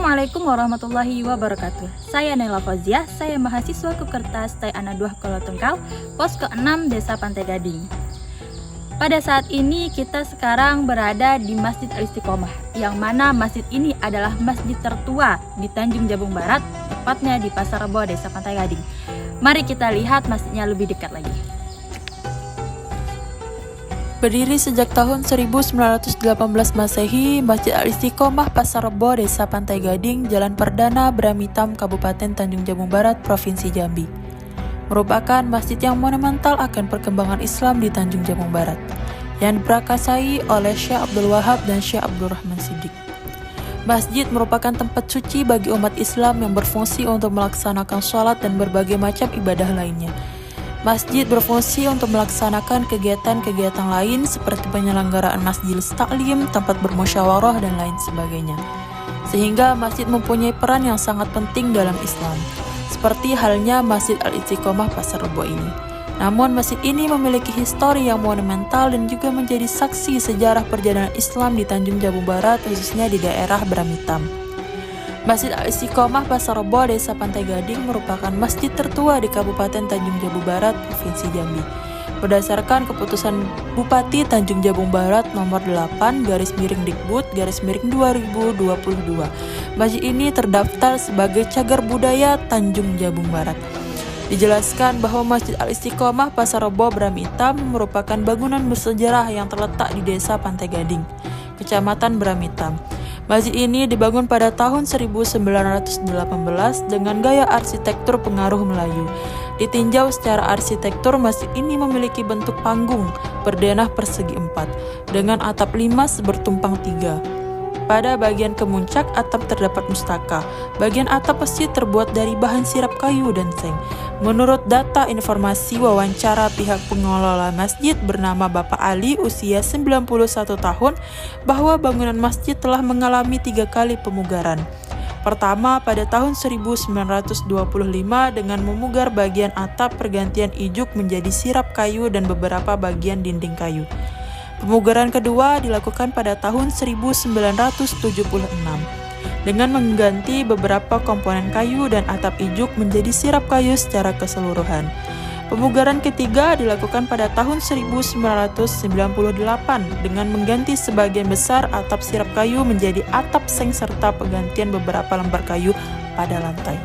Assalamualaikum warahmatullahi wabarakatuh. Saya Naila Fauziah, saya mahasiswa Kukertas Tayana 2 Kolotengkal, pos ke-6 Desa Pantai Gading. Pada saat ini kita sekarang berada di Masjid Al-Istiqomah, yang mana masjid ini adalah masjid tertua di Tanjung Jabung Barat, tepatnya di Pasar Rebo, Desa Pantai Gading. Mari kita lihat masjidnya lebih dekat lagi. Berdiri sejak tahun 1918 Masehi, Masjid Al-Istiqomah Pasar Rebo, Desa Pantai Gading, Jalan Perdana Bramitam, Kabupaten Tanjung Jabung Barat, Provinsi Jambi. Merupakan masjid yang monumental akan perkembangan Islam di Tanjung Jabung Barat, yang diprakarsai oleh Syekh Abdul Wahab dan Syekh Abdul Rahman Siddiq. Masjid merupakan tempat suci bagi umat Islam yang berfungsi untuk melaksanakan sholat dan berbagai macam ibadah lainnya. Masjid berfungsi untuk melaksanakan kegiatan-kegiatan lain seperti penyelenggaraan majelis taklim, tempat bermusyawarah, dan lain sebagainya. Sehingga masjid mempunyai peran yang sangat penting dalam Islam, seperti halnya Masjid Al-Istiqomah Pasar Rebo ini. Namun masjid ini memiliki histori yang monumental dan juga menjadi saksi sejarah perjalanan Islam di Tanjung Jabung Barat, khususnya di daerah Bramitam. Masjid Al-Istiqomah Pasar Rebo, Desa Pantai Gading merupakan masjid tertua di Kabupaten Tanjung Jabung Barat, Provinsi Jambi. Berdasarkan keputusan Bupati Tanjung Jabung Barat nomor 8/Dikbud/2022, masjid ini terdaftar sebagai cagar budaya Tanjung Jabung Barat. Dijelaskan bahwa Masjid Al-Istiqomah Pasar Rebo Bramitam merupakan bangunan bersejarah yang terletak di Desa Pantai Gading, Kecamatan Bramitam. Masjid ini dibangun pada tahun 1918 dengan gaya arsitektur pengaruh Melayu. Ditinjau secara arsitektur, masjid ini memiliki bentuk panggung berdenah persegi 4 dengan atap 5 bertumpang 3. Pada bagian kemuncak atap terdapat mustaka. Bagian atap masjid terbuat dari bahan sirap kayu dan seng. Menurut data informasi wawancara pihak pengelola masjid bernama Bapak Ali usia 91 tahun, bahwa bangunan masjid telah mengalami 3 kali pemugaran. Pertama pada tahun 1925 dengan memugar bagian atap pergantian ijuk menjadi sirap kayu dan beberapa bagian dinding kayu. Pemugaran kedua dilakukan pada tahun 1976 dengan mengganti beberapa komponen kayu dan atap ijuk menjadi sirap kayu secara keseluruhan. Pemugaran ketiga dilakukan pada tahun 1998 dengan mengganti sebagian besar atap sirap kayu menjadi atap seng serta penggantian beberapa lembar kayu pada lantai.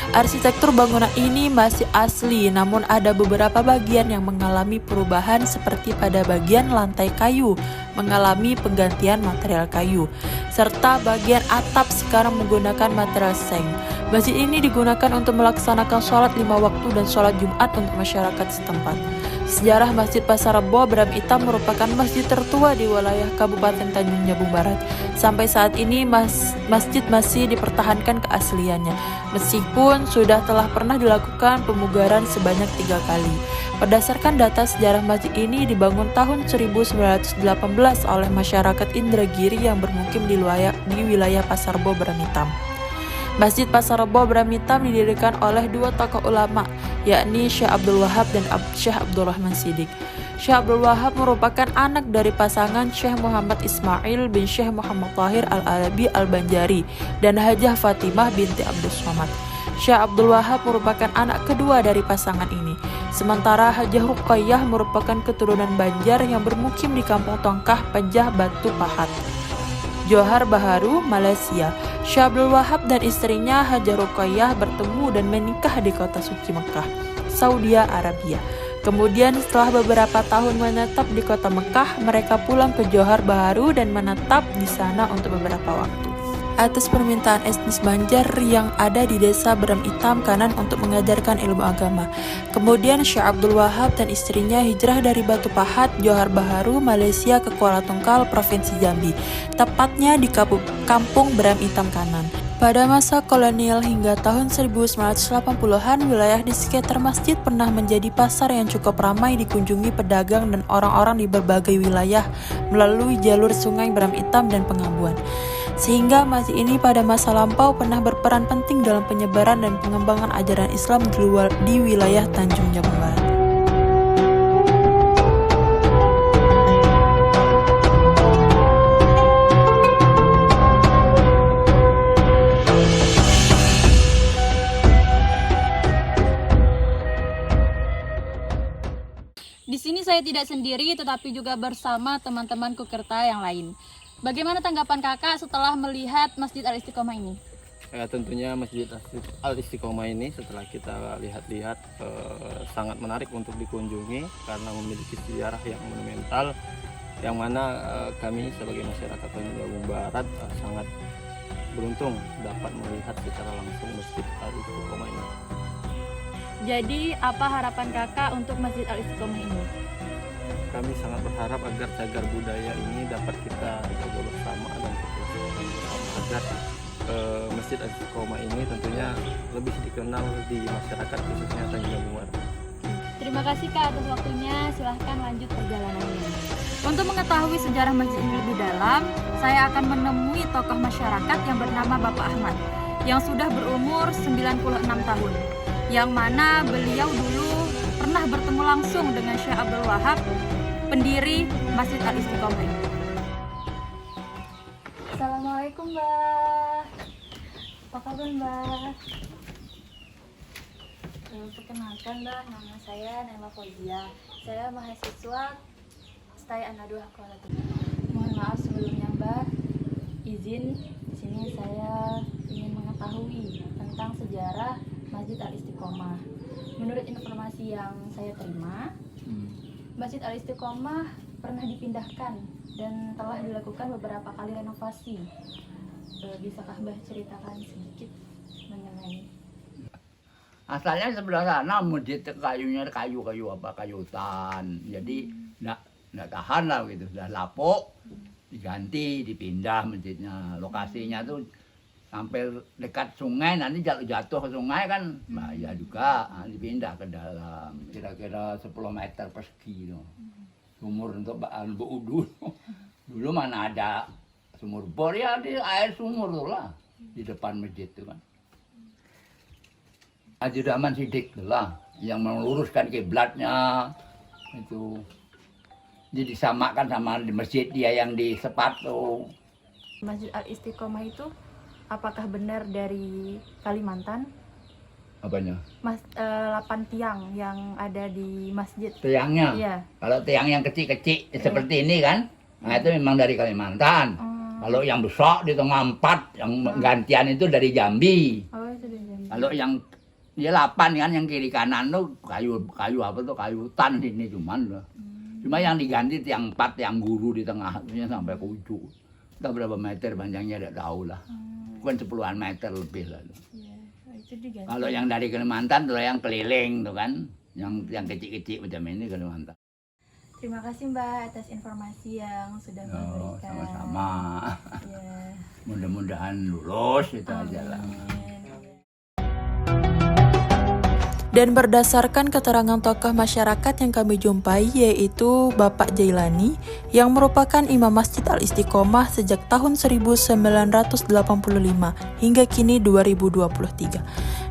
Arsitektur bangunan ini masih asli, namun ada beberapa bagian yang mengalami perubahan seperti pada bagian lantai kayu, mengalami penggantian material kayu, serta bagian atap sekarang menggunakan material seng. Masjid ini digunakan untuk melaksanakan sholat 5 waktu dan sholat Jumat untuk masyarakat setempat. Sejarah Masjid Pasar Rebo Bramitam merupakan masjid tertua di wilayah Kabupaten Tanjung Jabung Barat. Sampai saat ini masjid masih dipertahankan keasliannya, meskipun sudah telah pernah dilakukan pemugaran sebanyak 3 kali. Berdasarkan data sejarah masjid ini dibangun tahun 1918 oleh masyarakat Indragiri yang bermukim di wilayah Pasar Rebo Bramitam. Masjid Pasar Rebo Bramitam didirikan oleh 2 tokoh ulama, yakni Syekh Abdul Wahab dan Syekh Abdul Rahman Siddiq. Syekh Abdul Wahab merupakan anak dari pasangan Syekh Muhammad Ismail bin Syekh Muhammad Tahir Al-Alabi Al-Banjari dan Hajah Fatimah binti Abdul Somad. Syekh Abdul Wahab merupakan anak kedua dari pasangan ini. Sementara Hajah Ruqayyah merupakan keturunan Banjar yang bermukim di Kampung Tongkah, Pejah, Batu Pahat, Johar Baharu, Malaysia. Syekh Abdul Wahab dan istrinya Hajah Ruqayyah bertemu dan menikah di kota suci Mekah, Saudi Arabia. Kemudian setelah beberapa tahun menetap di kota Mekah, mereka pulang ke Johar Baharu dan menetap di sana untuk beberapa waktu. Atas permintaan etnis Banjar yang ada di desa Bramitam Kanan untuk mengajarkan ilmu agama. Kemudian Syekh Abdul Wahab dan istrinya hijrah dari Batu Pahat, Johar Baharu, Malaysia ke Kuala Tungkal, Provinsi Jambi, tepatnya di Kampung Bramitam Kanan. Pada masa kolonial hingga tahun 1980-an, wilayah di sekitar masjid pernah menjadi pasar yang cukup ramai dikunjungi pedagang dan orang-orang di berbagai wilayah melalui jalur sungai Bramitam dan Pengabuan. Sehingga masjid ini pada masa lampau pernah berperan penting dalam penyebaran dan pengembangan ajaran Islam di wilayah Tanjung Jabung Barat. Di sini saya tidak sendiri tetapi juga bersama teman-teman Kukerta yang lain. Bagaimana tanggapan kakak setelah melihat Masjid Al-Istiqomah ini? Ya, tentunya Masjid Al-Istiqomah ini setelah kita lihat-lihat sangat menarik untuk dikunjungi karena memiliki sejarah yang monumental, yang mana kami sebagai masyarakat Tanjung Jabung Barat sangat beruntung dapat melihat secara langsung Masjid Al-Istiqomah ini. Jadi apa harapan kakak untuk Masjid Al-Istiqomah ini? Kami sangat berharap agar cagar budaya ini dapat kita jaga bersama dan kita lakukan bersama agar Masjid Al-Istiqomah ini tentunya lebih dikenal di masyarakat khususnya Tanjung Jabung Barat. Terima kasih Kak atas waktunya, silahkan lanjut perjalanannya. Untuk mengetahui sejarah masjid ini lebih dalam, saya akan menemui tokoh masyarakat yang bernama Bapak Ahmad, yang sudah berumur 96 tahun, yang mana beliau dulu pernah bertemu langsung dengan Syekh Abdul Wahab, pendiri Masjid Al-Istiqomah ini. Assalamualaikum Mbak. Apa kabar Mbak? Perkenalkan Mbak, nama saya Naila Fauzia. Saya mahasiswa STAI Ana2 Kuala Tengah. Mohon maaf sebelumnya Mbak, izin di sini saya ingin mengetahui tentang sejarah Masjid Al-Istiqomah. Menurut informasi yang saya terima, Masjid Al-Istiqomah pernah dipindahkan dan telah dilakukan beberapa kali renovasi. Bisakah Mbah ceritakan sedikit mengenai? Asalnya sebelah sana masjid kayunya kayu hutan. Jadi nggak tahan lah gitu. Sudah lapuk, diganti, dipindah masjidnya. Lokasinya tuh sampai dekat sungai, nanti jatuh ke sungai kan bahaya juga. Dipindah ke dalam, kira-kira 10 meter persegi tuh. Sumur untuk bahan beudul. Dulu mana ada sumur bor, ya di air sumur tuh lah di depan masjid tuh kan. Haji Rahman Sidik tuh lah yang meluruskan kiblatnya itu. Jadi disamakan sama di masjid dia yang di Sepatu. Masjid Al-Istiqomah itu apakah benar dari Kalimantan? Apanya? 8 tiang yang ada di masjid. Tiangnya? Iya. Kalau tiang yang kecil-kecil seperti ini kan, nah itu memang dari Kalimantan. Kalau yang besar di tengah 4, yang gantian itu dari Jambi. Oh, itu dari Jambi. Kalau yang ya 8 kan, yang kiri kanan tuh kayu apa tuh, kayu hutan ini cuman loh. Cuma yang diganti tiang 4, tiang guru di tengahnya sampai ke ujung. Entah berapa meter panjangnya tidak tahu lah. Bukan 10-an meter lebih lah. Iya, itu diganti. Kalau yang dari Kalimantan tuh yang keliling tuh kan, yang kecil-kecil macam ini Kalimantan. Terima kasih Mbak atas informasi yang sudah Oh, memberikan. sama-sama. Ya. Mudah-mudahan lulus itu aja lah. Dan berdasarkan keterangan tokoh masyarakat yang kami jumpai, yaitu Bapak Jailani, yang merupakan Imam Masjid Al-Istiqomah sejak tahun 1985 hingga kini 2023.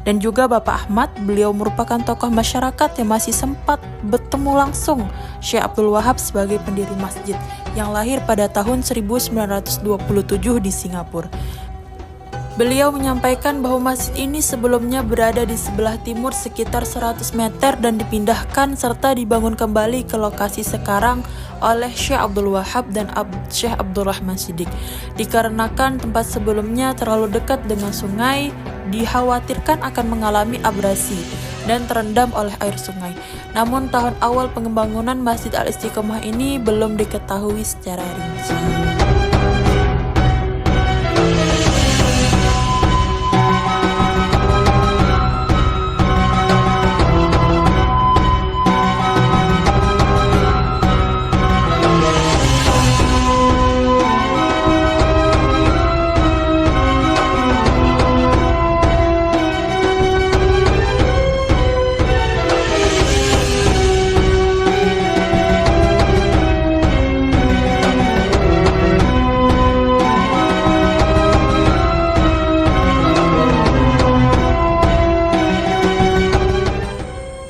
Dan juga Bapak Ahmad, beliau merupakan tokoh masyarakat yang masih sempat bertemu langsung Syekh Abdul Wahab sebagai pendiri masjid, yang lahir pada tahun 1927 di Singapura. Beliau menyampaikan bahwa masjid ini sebelumnya berada di sebelah timur sekitar 100 meter dan dipindahkan serta dibangun kembali ke lokasi sekarang oleh Syekh Abdul Wahab dan Syekh Abdul Rahman Sidik. Dikarenakan tempat sebelumnya terlalu dekat dengan sungai, dikhawatirkan akan mengalami abrasi dan terendam oleh air sungai. Namun tahun awal pengembangan Masjid Al-Istiqomah ini belum diketahui secara rinci.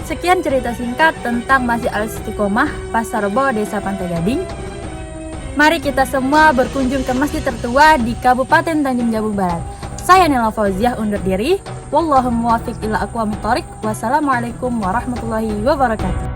Sekian cerita singkat tentang Masjid Al-Istiqomah, Pasar Rebo, Desa Pantai Gading. Mari kita semua berkunjung ke masjid tertua di Kabupaten Tanjung Jabung Barat. Saya Naila Fauziah undur diri. Wallahu muwaffiq ila aqwamit thoriq. Wassalamualaikum warahmatullahi wabarakatuh.